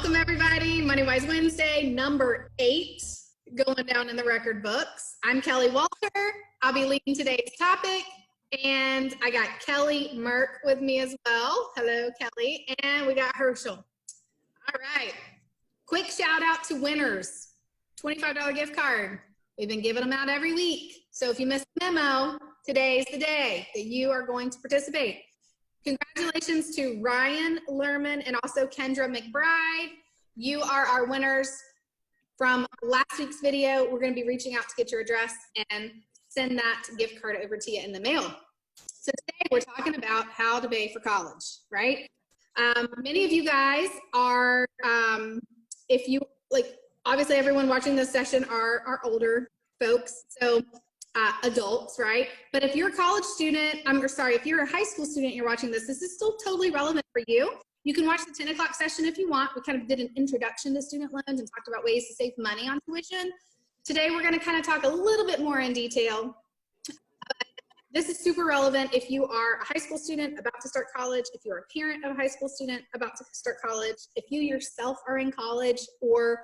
Welcome everybody, MoneyWise Wednesday, number 8, going down in the record books. I'm Kelly Walter. I'll be leading today's topic, and I got Kelly Merck with me as well. Hello, Kelly. And we got Herschel. All right. Quick shout out to winners. $25 gift card. We've been giving them out every week. So if you missed the memo, today's the day that you are going to participate. Congratulations to Ryan Lerman and also Kendra McBride. You are our winners from last week's video. We're going to be reaching out to get your address and send that gift card over to you in the mail. So today we're talking about how to pay for college, right? Many of you guys are, if you like, obviously everyone watching this session are older folks. So adults, right? But if you're a college student, if you're a high school student, you're watching this is still totally relevant for you. You can watch the 10 o'clock session if you want. We kind of did an introduction to student loans and talked about ways to save money on tuition. Today, we're going to kind of talk a little bit more in detail. This is super relevant if you are a high school student about to start college, if you're a parent of a high school student about to start college, if you yourself are in college or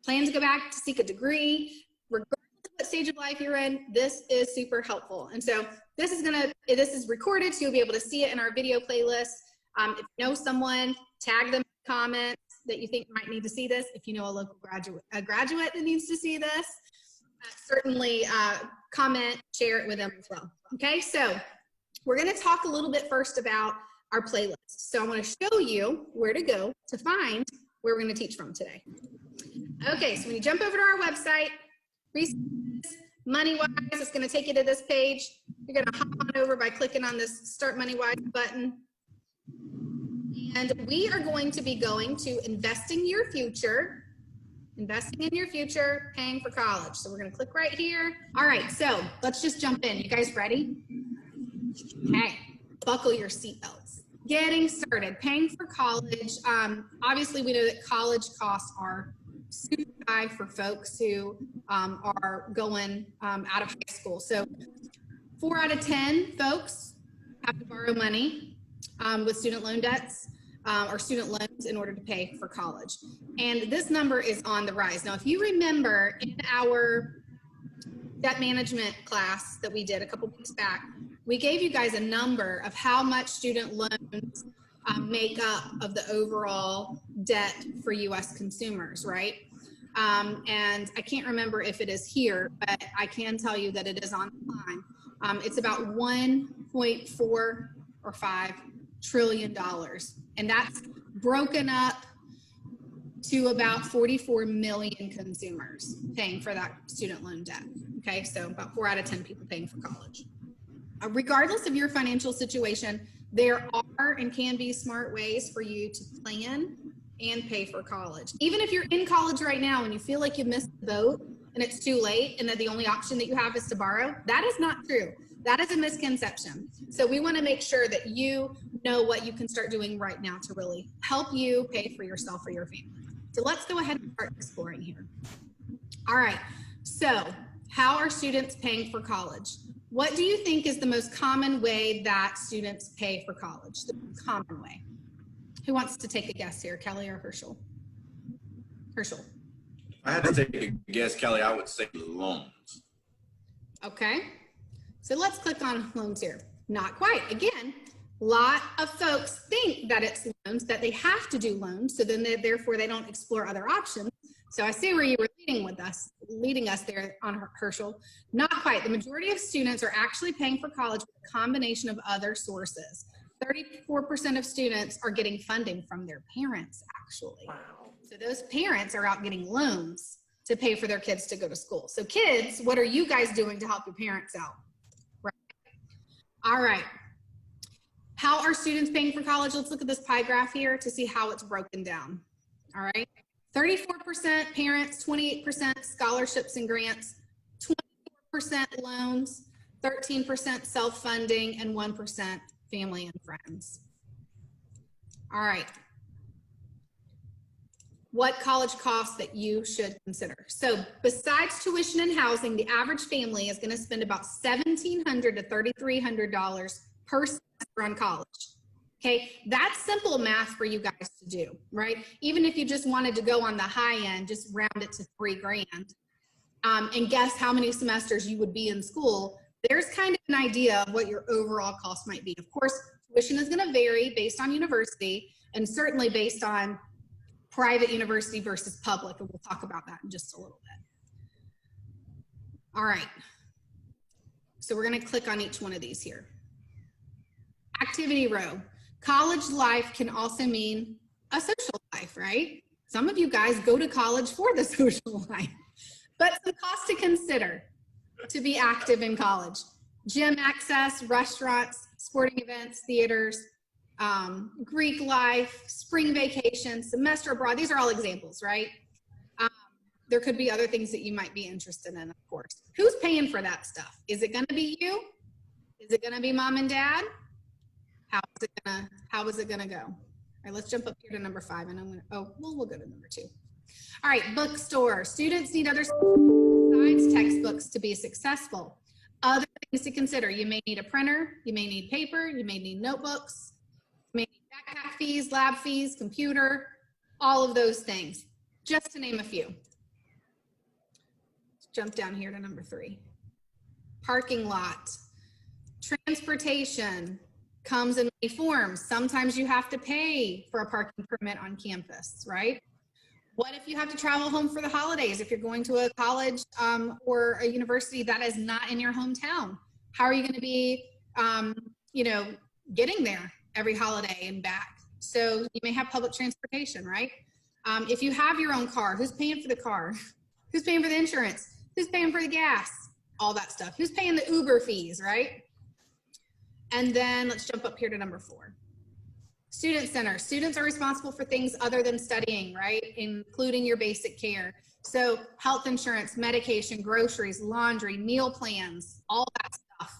plan to go back to seek a degree, regardless what stage of life you're in, this is super helpful. And so this is recorded, so you'll be able to see it in our video playlist. If you know someone, tag them in the comments that you think might need to see this. If you know a local graduate that needs to see this, certainly comment, share it with them as well. Okay, so we're going to talk a little bit first about our playlist. So I want to show you where to go to find where we're going to teach from today. Okay, so when you jump over to our website, MoneyWise, it's going to take you to this page. You're going to hop on over by clicking on this Start MoneyWise button. And we are going to be going to investing in your future, paying for college. So we're going to click right here. All right, so let's just jump in. You guys ready? Okay, buckle your seatbelts. Getting started, paying for college. Obviously, we know that college costs are super high for folks who are going out of high school. So 4 out of 10 folks have to borrow money with student loan debts or student loans in order to pay for college. And this number is on the rise. Now, if you remember in our debt management class that we did a couple weeks back, we gave you guys a number of how much student loans make up of the overall debt for U.S. consumers, right? And I can't remember if it is here, but I can tell you that it is online. It's about $1.4 or $5 trillion. And that's broken up to about 44 million consumers paying for that student loan debt. Okay, so about 4 out of 10 people paying for college. Regardless of your financial situation, there are and can be smart ways for you to plan and pay for college. Even if you're in college right now and you feel like you missed the boat and it's too late and that the only option that you have is to borrow, that is not true. That is a misconception. So we want to make sure that you know what you can start doing right now to really help you pay for yourself or your family. So let's go ahead and start exploring here. All right, so how are students paying for college? What do you think is the most common way that students pay for college? The most common way. Who wants to take a guess here, Kelly or Herschel? Herschel. If I had to take a guess, Kelly, I would say loans. Okay. So let's click on loans here. Not quite. Again, a lot of folks think that it's loans, that they have to do loans, so then therefore they don't explore other options. So I see where you were leading us there on Herschel. Not quite. The majority of students are actually paying for college with a combination of other sources. 34% of students are getting funding from their parents, actually. Wow. So those parents are out getting loans to pay for their kids to go to school. So kids, what are you guys doing to help your parents out? Right. All right. How are students paying for college? Let's look at this pie graph here to see how it's broken down. All right. 34% parents, 28% scholarships and grants, 24% loans, 13% self-funding, and 1% family and friends. All right. What college costs that you should consider? So besides tuition and housing, the average family is going to spend about $1,700 to $3,300 per semester on college. Okay, that's simple math for you guys to do, right? Even if you just wanted to go on the high end, just round it to $3,000 and guess how many semesters you would be in school, there's kind of an idea of what your overall cost might be. Of course, tuition is going to vary based on university and certainly based on private university versus public, and we'll talk about that in just a little bit. All right, so we're going to click on each one of these here. Activity row. College life can also mean a social life, right? Some of you guys go to college for the social life, but some costs to consider to be active in college. Gym access, restaurants, sporting events, theaters, Greek life, spring vacation, semester abroad. These are all examples, right? There could be other things that you might be interested in, of course. Who's paying for that stuff? Is it going to be you? Is it going to be mom and dad? How is it gonna go? All right, let's jump up here to number 5, and I'm gonna, we'll go to number 2. All right, bookstore. Students need other besides textbooks to be successful. Other things to consider. You may need a printer, you may need paper, you may need notebooks, you may need backpack fees, lab fees, computer, all of those things, just to name a few. Let's jump down here to number 3. Parking lot, transportation, comes in many forms. Sometimes you have to pay for a parking permit on campus, right? What if you have to travel home for the holidays? If you're going to a college or a university that is not in your hometown, how are you going to be, getting there every holiday and back? So you may have public transportation, right? If you have your own car, who's paying for the car? Who's paying for the insurance? Who's paying for the gas? All that stuff. Who's paying the Uber fees, right? And then let's jump up here to number 4. Student center. Students are responsible for things other than studying, right? Including your basic care. So health insurance, medication, groceries, laundry, meal plans, all that stuff.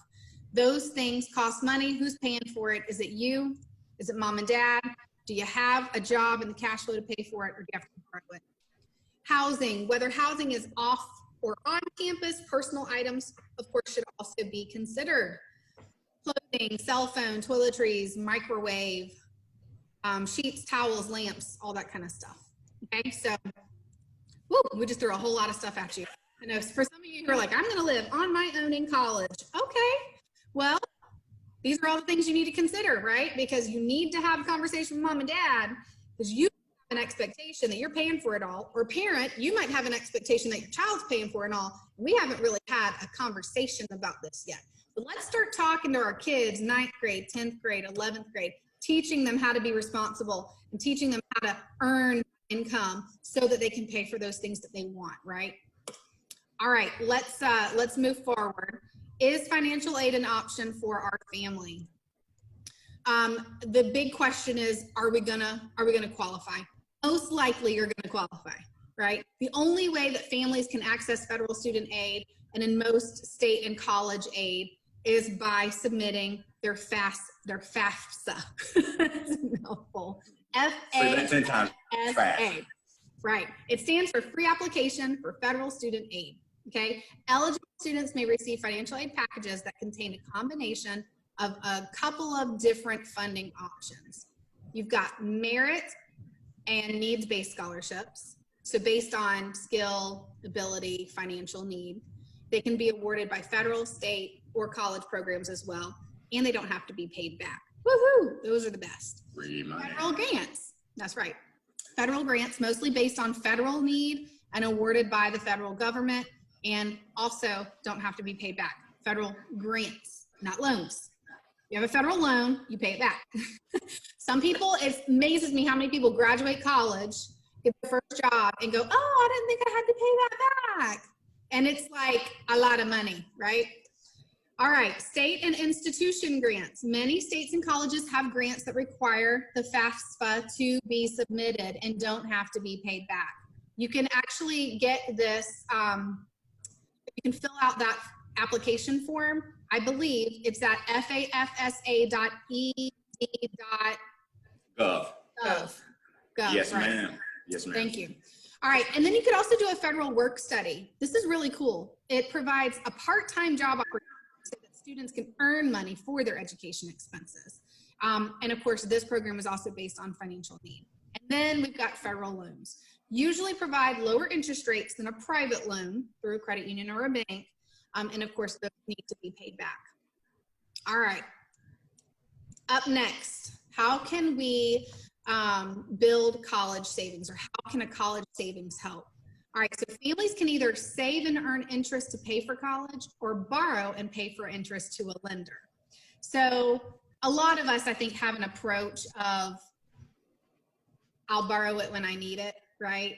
Those things cost money. Who's paying for it? Is it you? Is it mom and dad? Do you have a job and the cash flow to pay for it, or do you have to borrow it? Housing. Whether housing is off or on campus, personal items, of course, should also be considered. Clothing, cell phone, toiletries, microwave, sheets, towels, lamps, all that kind of stuff. Okay, so we just threw a whole lot of stuff at you. I know for some of you who are like, I'm going to live on my own in college. Okay, well, these are all the things you need to consider, right? Because you need to have a conversation with mom and dad, because you have an expectation that you're paying for it all, or parent, you might have an expectation that your child's paying for it all. We haven't really had a conversation about this yet. But let's start talking to our kids, 9th grade, 10th grade, 11th grade, teaching them how to be responsible and teaching them how to earn income so that they can pay for those things that they want, right? All right, let's move forward. Is financial aid an option for our family? The big question is, are we gonna qualify? Most likely you're gonna qualify, right? The only way that families can access federal student aid, and in most state and college aid, is by submitting their FAFSA. It's a mouthful. F-A-S-A. Right. It stands for Free Application for Federal Student Aid. Okay. Eligible students may receive financial aid packages that contain a combination of a couple of different funding options. You've got merit and needs-based scholarships. So based on skill, ability, financial need, they can be awarded by federal, state, or college programs as well, and they don't have to be paid back. Woohoo! Those are the best. Free money. Federal grants. That's right. Federal grants, mostly based on federal need and awarded by the federal government, and also don't have to be paid back. Federal grants, not loans. You have a federal loan, you pay it back. Some people, it amazes me how many people graduate college, get their first job, and go, oh, I didn't think I had to pay that back. And it's like a lot of money, right? All right, state and institution grants. Many states and colleges have grants that require the FAFSA to be submitted and don't have to be paid back. You can actually get this, you can fill out that application form. I believe it's at fafsa.ed.gov. Yes, right. ma'am. Yes, ma'am. Thank you. All right, and then you could also do a federal work study. This is really cool. It provides a part-time job opportunity so that students can earn money for their education expenses. And of course, this program is also based on financial need. And then we've got federal loans. Usually provide lower interest rates than a private loan through a credit union or a bank. And of course, those need to be paid back. All right. Up next, how can we build college savings, or how can a college savings help? All right, so families can either save and earn interest to pay for college or borrow and pay for interest to a lender. So a lot of us, I think, have an approach of, I'll borrow it when I need it, right?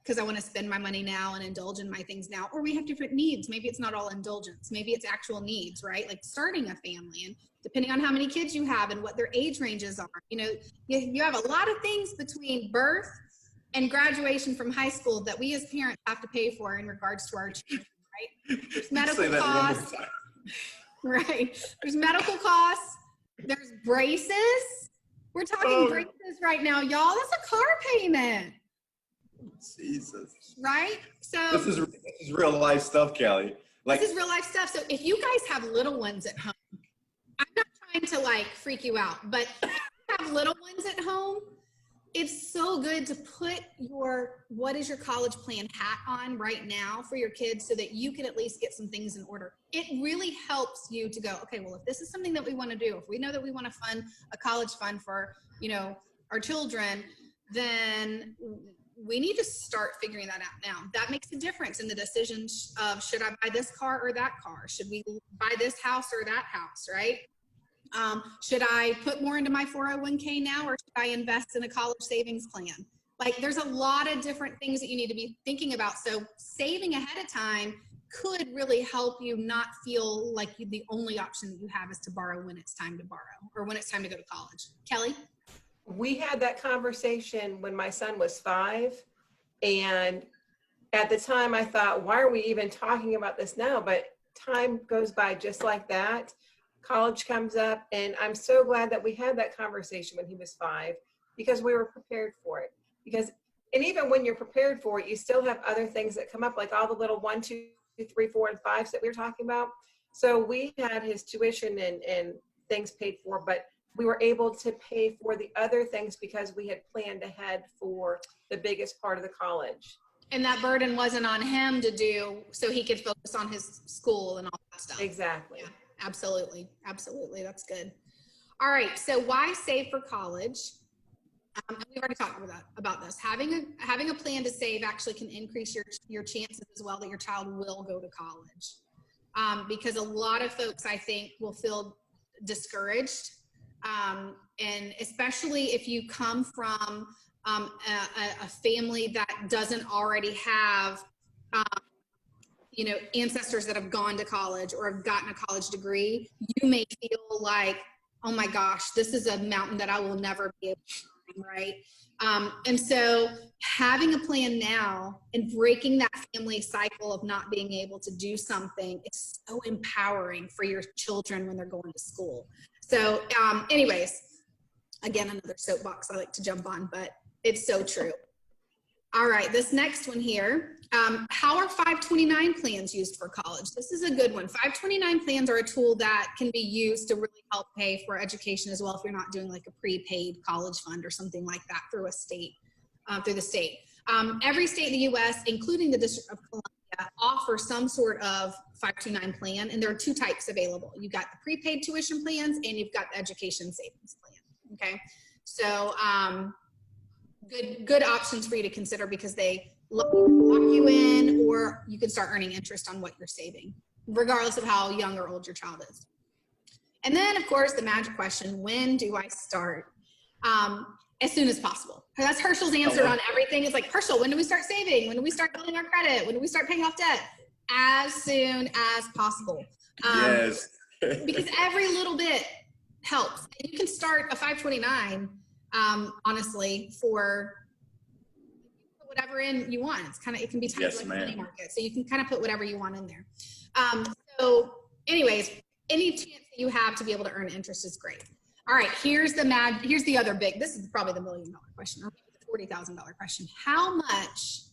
Because I want to spend my money now and indulge in my things now. Or we have different needs. Maybe it's not all indulgence. Maybe it's actual needs, right? Like starting a family, and depending on how many kids you have and what their age ranges are. You know, you have a lot of things between birth and graduation from high school that we as parents have to pay for in regards to our children, right? There's medical costs, right? There's medical costs. There's braces. We're talking braces right now, y'all. That's a car payment. Jesus. Right? So this is real life stuff, Kelly. Like, this is real life stuff. So if you guys have little ones at home, I'm not trying to like freak you out, but if you have little ones at home, it's so good to put your what is your college plan hat on right now for your kids so that you can at least get some things in order. It really helps you to go, okay, well, if this is something that we want to do, if we know that we want to fund a college fund for, you know, our children, then we need to start figuring that out now. That makes a difference in the decision of, should I buy this car or that car? Should we buy this house or that house, right? Should I put more into my 401k now, or should I invest in a college savings plan? Like, there's a lot of different things that you need to be thinking about. So saving ahead of time could really help you not feel like the only option that you have is to borrow when it's time to borrow or when it's time to go to college. Kelly? We had that conversation when my son was 5, and at the time I thought, why are we even talking about this now? But time goes by just like that. College comes up, and I'm so glad that we had that conversation when he was 5, because we were prepared for it. And even when you're prepared for it, you still have other things that come up, like all the little 1, 2, 3, 4, and 5s that we were talking about. So we had his tuition and things paid for, but we were able to pay for the other things because we had planned ahead for the biggest part of the college. And that burden wasn't on him to do, so he could focus on his school and all that stuff. Exactly. Yeah, absolutely. Absolutely. That's good. All right. So why save for college? We've already talked about this. Having a plan to save actually can increase your chances as well that your child will go to college. Because a lot of folks, I think, will feel discouraged. And especially if you come from a family that doesn't already have, you know, ancestors that have gone to college or have gotten a college degree, you may feel like, oh my gosh, this is a mountain that I will never be able to climb, right? And so having a plan now and breaking that family cycle of not being able to do something is so empowering for your children when they're going to school. So anyways, again, another soapbox I like to jump on, but it's so true. All right, this next one here, how are 529 plans used for college? This is a good one. 529 plans are a tool that can be used to really help pay for education as well if you're not doing like a prepaid college fund or something like that through a state, through the state. Every state in the U.S., including the District of Columbia, offer some sort of 529 plan, and there are 2 types available. You've got the prepaid tuition plans and you've got the education savings plan, okay? So good options for you to consider because they lock you in, or you can start earning interest on what you're saving, regardless of how young or old your child is. And then, of course, the magic question, when do I start? As soon as possible. That's Herschel's answer on everything. It's like, Herschel, when do we start saving? When do we start building our credit? When do we start paying off debt? As soon as possible. Yes. Because every little bit helps. And you can start a 529, honestly, for whatever in you want. It's kind of, it can be tied to like the money market. So you can kind of put whatever you want in there. So anyways, any chance that you have to be able to earn interest is great. All right, here's the other big, this is probably the $1 million question, or maybe the $40,000 question. How much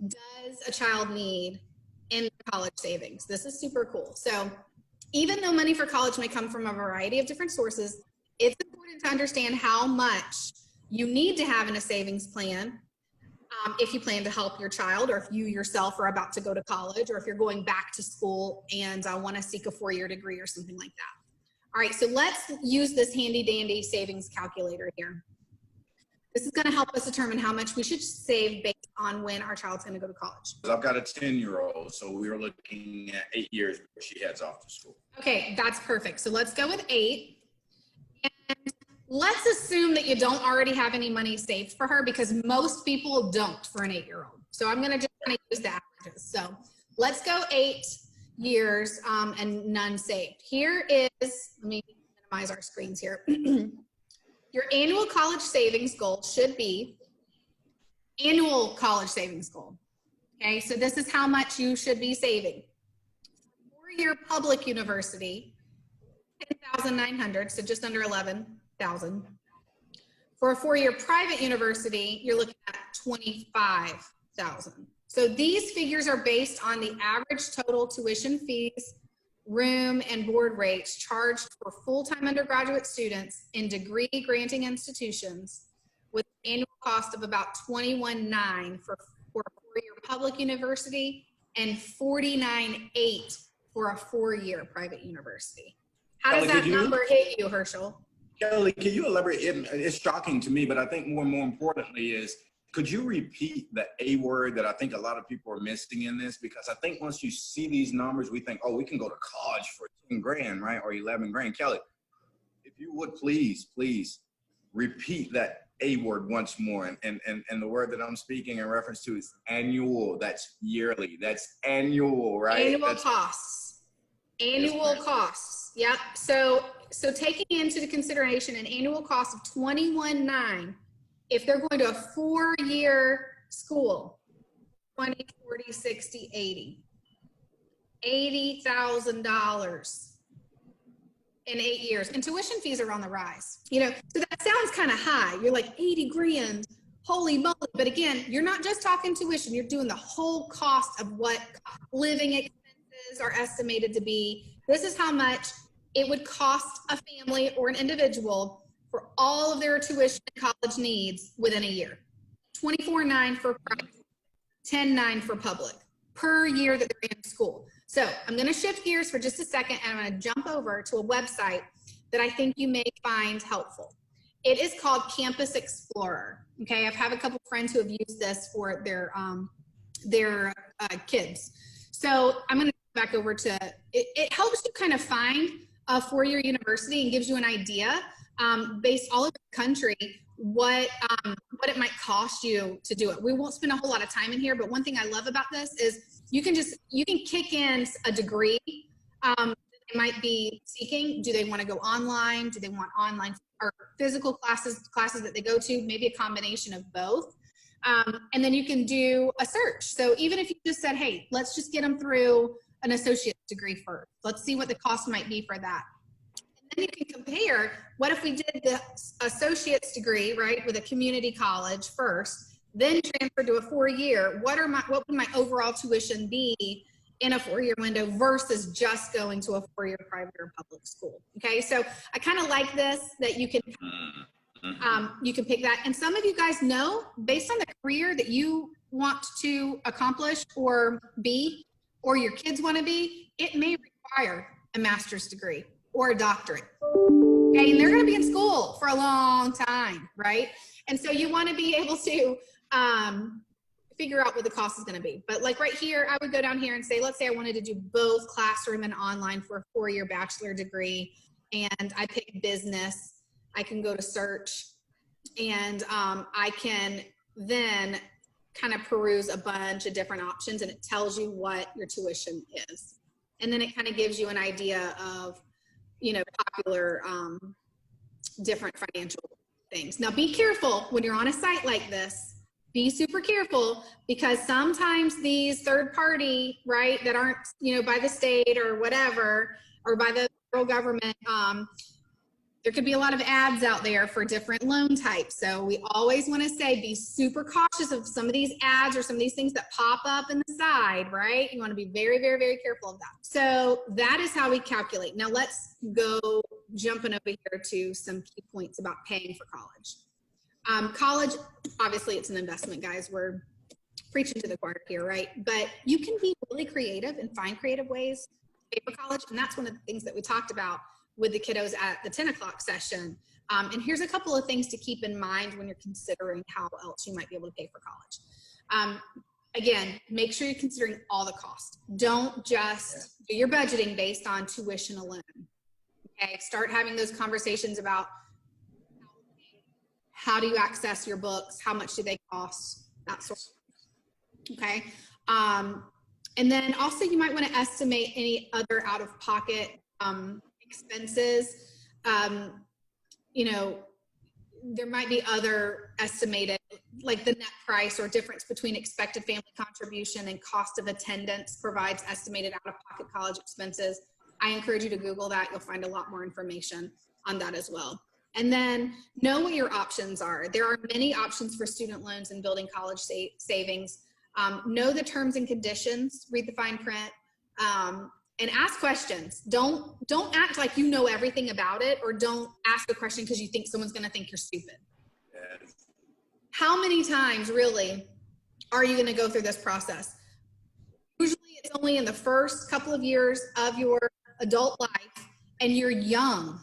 does a child need in college savings? This is super cool. So even though money for college may come from a variety of different sources, it's important to understand how much you need to have in a savings plan if you plan to help your child, or if you yourself are about to go to college, or if you're going back to school and want to seek a 4-year degree or something like that. All right, so let's use this handy dandy savings calculator here. This is going to help us determine how much we should save based on when our child's going to go to college. I've got a 10-year-old, so we're looking at 8 years before she heads off to school. Okay, that's perfect. So let's go with 8. And let's assume that you don't already have any money saved for her, because most people don't for an 8-year-old. So I'm going to just kind of use the averages. So let's go 8 years and none saved. Here is, let me minimize our screens here. Your annual college savings goal should be annual college savings goal. Okay, so this is how much you should be saving. For 4-year public university, $10,900, so just under $11,000. For a 4-year private university, you're looking at $25,000. So these figures are based on the average total tuition fees, room and board rates charged for full-time undergraduate students in degree granting institutions, with an annual cost of about $21,900 for a 4-year public university and $49,800 for a 4-year private university. How does that number hit you, Herschel? Kelly, can you elaborate? It's shocking to me, but I think more importantly is, could you repeat the A word that I think a lot of people are missing in this? Because I think once you see these numbers, we think, oh, we can go to college for 10 grand, right? Or 11 grand. Kelly, if you would please repeat that A word once more. And the word that I'm speaking in reference to is annual. That's yearly. That's annual, right? Annual costs. Annual costs. Yep. So taking into consideration an annual cost of $21,900, if they're going to a 4-year school, 20, 40, 60, $80,000 in 8 years. And tuition fees are on the rise. You know, so that sounds kind of high. You're like 80 grand, holy moly. But again, you're not just talking tuition. You're doing the whole cost of what living expenses are estimated to be. This is how much it would cost a family or an individual for all of their tuition and college needs within a year. $24,900 for private, $10,900 for public per year that they're in school. So I'm going to shift gears for just a second, and I'm going to jump over to a website that I think you may find helpful. It is called Campus Explorer. Okay, I've had a couple friends who have used this for their kids. So I'm going to go back over to it helps you kind of find a 4-year university and gives you an idea based all over the country what it might cost you to do it. We won't spend a whole lot of time in here, but one thing I love about this is you can kick in a degree they might be seeking. Do they want to go online? Do they want online or physical classes that they go to? Maybe a combination of both. And then you can do a search. So even if you just said, hey, let's just get them through an associate's degree first. Let's see what the cost might be for that. And then you can compare, what if we did the associate's degree, right, with a community college first, then transfer to a 4-year, what would my overall tuition be in a 4-year window versus just going to a 4-year private or public school? Okay, so I kind of like this, that you can pick that. And some of you guys know, based on the career that you want to accomplish or be, or your kids want to be, it may require a master's degree or a doctorate. Okay, and they're going to be in school for a long time, right? And so you want to be able to figure out what the cost is going to be. But like right here, I would go down here and say, let's say I wanted to do both classroom and online for a 4-year bachelor degree, and I pick business. I can go to search, and I can then kind of peruse a bunch of different options, and it tells you what your tuition is. And then it kind of gives you an idea of, you know, popular different financial things. Now be careful when you're on a site like this. Be super careful, because sometimes these third party, right, that aren't, you know, by the state or whatever, or by the federal government, There could be a lot of ads out there for different loan types. So we always want to say, be super cautious of some of these ads or some of these things that pop up in the side, right? You want to be very, very, very careful of that. So that is how we calculate. Now let's go jumping over here to some key points about paying for college. College, obviously it's an investment, guys. We're preaching to the choir here, right? But you can be really creative and find creative ways to pay for college. And that's one of the things that we talked about with the kiddos at the 10 o'clock session. And here's a couple of things to keep in mind when you're considering how else you might be able to pay for college. Again, make sure you're considering all the costs. Don't just do your budgeting based on tuition alone. Okay, start having those conversations about how do you access your books, how much do they cost, that sort of thing. Okay. And then also you might want to estimate any other out-of-pocket expenses. You know, there might be other estimated, like the net price or difference between expected family contribution and cost of attendance provides estimated out-of-pocket college expenses. I encourage you to Google that. You'll find a lot more information on that as well. And then know what your options are. There are many options for student loans and building college savings. Know the terms and conditions, read the fine print, and ask questions. Don't act like you know everything about it, or don't ask a question because you think someone's going to think you're stupid. Yes. How many times really are you going to go through this process? Usually it's only in the first couple of years of your adult life, and you're young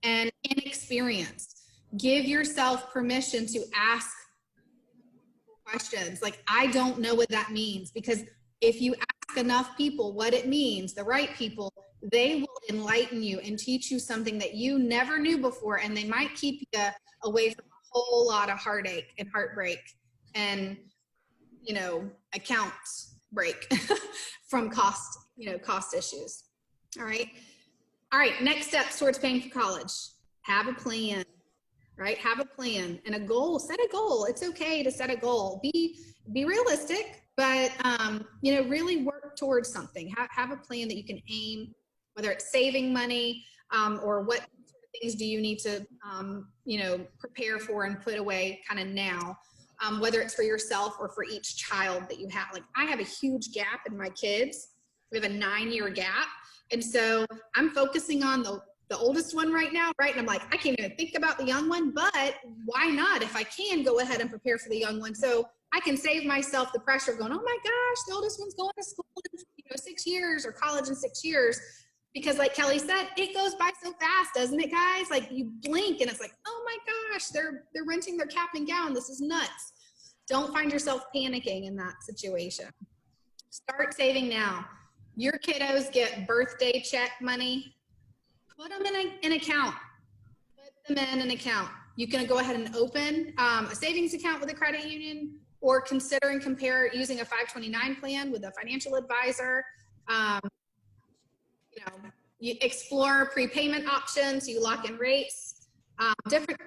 and inexperienced. Give yourself permission to ask questions. Like, I don't know what that means, because if you ask enough people what it means, the right people, they will enlighten you and teach you something that you never knew before, and they might keep you away from a whole lot of heartache and heartbreak and, you know, account break from cost issues. All right. All right. Next steps towards paying for college. Have a plan, right? Have a plan and a goal. Set a goal. It's okay to set a goal. Be realistic, but, you know, really work towards something. Have a plan that you can aim, whether it's saving money, or what sort of things do you need to, you know, prepare for and put away kind of now, whether it's for yourself or for each child that you have. Like, I have a huge gap in my kids. We have a 9-year gap. And so I'm focusing on the oldest one right now, right? And I'm like, I can't even think about the young one, but why not? If I can, go ahead and prepare for the young one. So I can save myself the pressure of going, oh my gosh, the oldest one's going to school in 6 years, or college in 6 years. Because like Kelly said, it goes by so fast, doesn't it, guys? Like, you blink and it's like, oh my gosh, they're renting their cap and gown. This is nuts. Don't find yourself panicking in that situation. Start saving now. Your kiddos get birthday check money. Put them in an account. Put them in an account. You can go ahead and open a savings account with a credit union, or consider and compare using a 529 plan with a financial advisor. You know, you explore prepayment options. You lock in rates. Different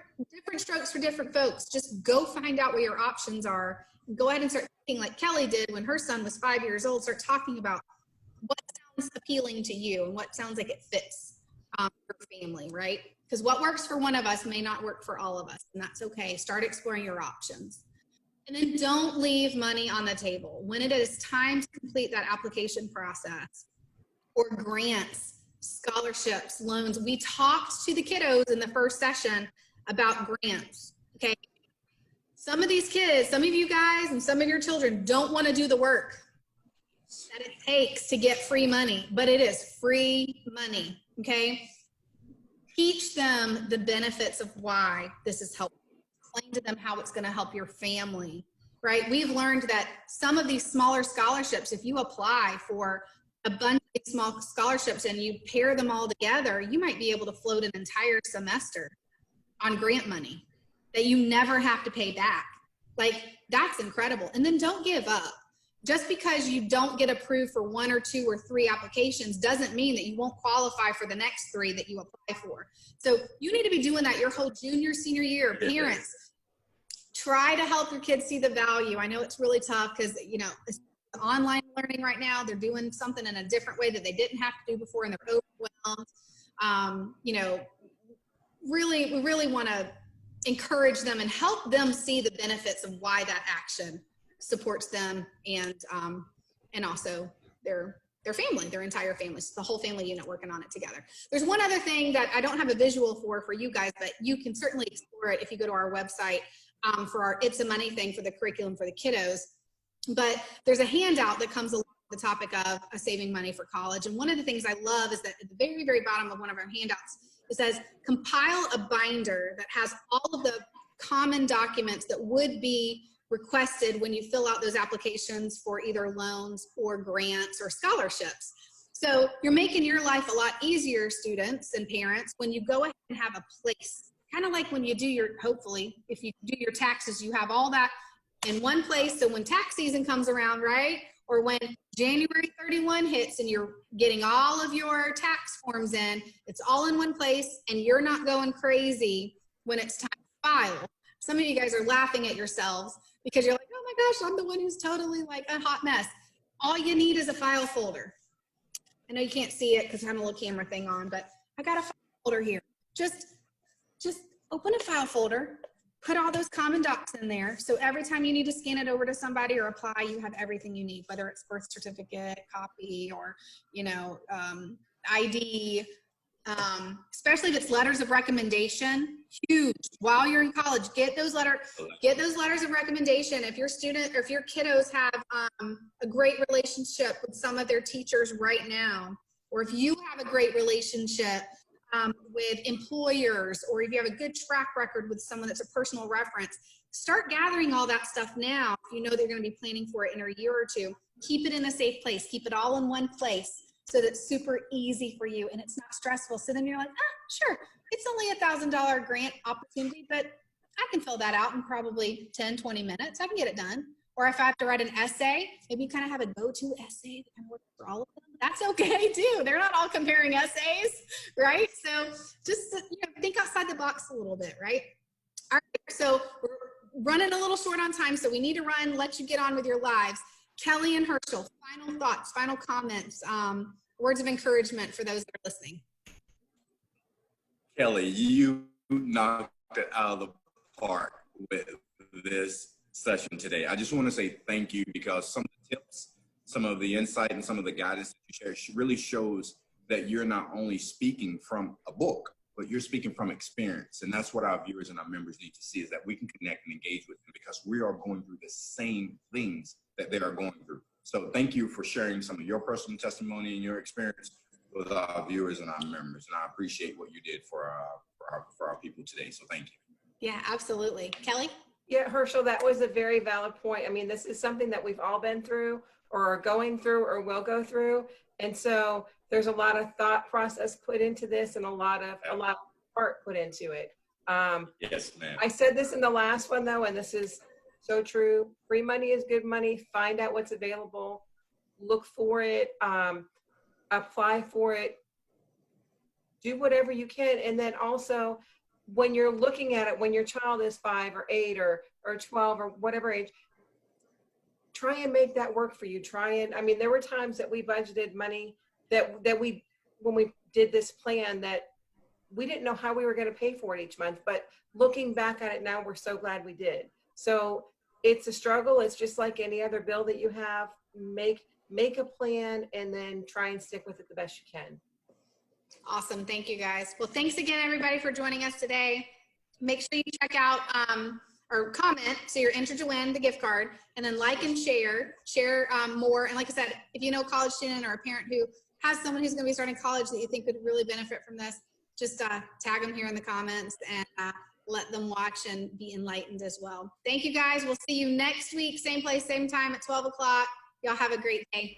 strokes for different folks. Just go find out what your options are. Go ahead and start thinking like Kelly did when her son was 5 years old. Start talking about what sounds appealing to you and what sounds like it fits your family, right? Because what works for one of us may not work for all of us, and that's okay. Start exploring your options. And then don't leave money on the table. When it is time to complete that application process, or grants, scholarships, loans, we talked to the kiddos in the first session about grants, okay? Some of these kids, some of you guys and some of your children don't want to do the work that it takes to get free money, but it is free money, okay? Teach them the benefits of why this is helpful. Explain to them how it's going to help your family, right? We've learned that some of these smaller scholarships, if you apply for a bunch of small scholarships and you pair them all together, you might be able to float an entire semester on grant money that you never have to pay back. Like, that's incredible. And then don't give up. Just because you don't get approved for 1 or 2 or 3 applications doesn't mean that you won't qualify for the next 3 that you apply for. So you need to be doing that your whole junior, senior year. Parents, try to help your kids see the value. I know it's really tough because, you know, it's online learning right now. They're doing something in a different way that they didn't have to do before, and they're overwhelmed. You know, we really want to encourage them and help them see the benefits of why that action supports them and also their family, their entire family, the whole family unit working on it together. There's one other thing that I don't have a visual for you guys, but you can certainly explore it if you go to our website for our It's a Money thing for the curriculum for the kiddos. But there's a handout that comes along with the topic of saving money for college. And one of the things I love is that at the very, very bottom of one of our handouts, it says, compile a binder that has all of the common documents that would be requested when you fill out those applications for either loans or grants or scholarships. So you're making your life a lot easier, students and parents, when you go ahead and have a place, kind of like when you do your, hopefully, if you do your taxes, you have all that in one place. So when tax season comes around, right? Or when January 31 hits and you're getting all of your tax forms in, it's all in one place and you're not going crazy when it's time to file. Some of you guys are laughing at yourselves because you're like, oh my gosh, I'm the one who's totally like a hot mess. All you need is a file folder. I know you can't see it because I have a little camera thing on, but I got a file folder here. Just open a file folder, put all those common docs in there. So every time you need to scan it over to somebody or apply, you have everything you need, whether it's birth certificate, copy, or, ID, especially if it's letters of recommendation, huge. While you're in college, get those letters of recommendation. If your student or if your kiddos have a great relationship with some of their teachers right now, or if you have a great relationship with employers, or if you have a good track record with someone that's a personal reference, start gathering all that stuff now. If you know they're going to be planning for it in a year or two, keep it in a safe place. Keep it all in one place so that it's super easy for you and it's not stressful. So then you're like, sure, it's only $1,000 grant opportunity, but I can fill that out in probably 10, 20 minutes. I can get it done. Or if I have to write an essay, maybe you kind of have a go-to essay that can work for all of them. That's okay too. They're not all comparing essays, right? So just think outside the box a little bit, right? All right, so we're running a little short on time, so we need to run, let you get on with your lives. Kelly and Herschel, final thoughts, final comments, words of encouragement for those that are listening. Kelly, you knocked it out of the park with this session today. I just want to say thank you, because some of the tips, some of the insight, and some of the guidance that you share really shows that you're not only speaking from a book, but you're speaking from experience. And that's what our viewers and our members need to see, is that we can connect and engage with them because we are going through the same things that they are going through. So thank you for sharing some of your personal testimony and your experience with our viewers and our members. And I appreciate what you did for our people today. So thank you. Yeah, absolutely. Kelly? Yeah, Herschel, that was a very valid point. I mean, this is something that we've all been through or are going through or will go through. And so there's a lot of thought process put into this and a lot of heart put into it. Yes, ma'am. I said this in the last one though, and this is so true. Free money is good money. Find out what's available, look for it, apply for it, do whatever you can. And then also, when you're looking at it, when your child is 5 or 8 or 12 or whatever age, try and make that work for you. I mean, there were times that we budgeted money that when we did this plan, that we didn't know how we were going to pay for it each month, but looking back at it now, we're so glad we did. So it's a struggle. It's just like any other bill that you have. Make a plan and then try and stick with it the best you can. Awesome. Thank you, guys. Well, thanks again, everybody, for joining us today. Make sure you check out or comment so you're entered to win the gift card, and then like and share more. And like I said, if you know a college student or a parent who has someone who's going to be starting college that you think would really benefit from this, just tag them here in the comments and let them watch and be enlightened as well. Thank you, guys. We'll see you next week, same place, same time at 12 o'clock. Y'all have a great day.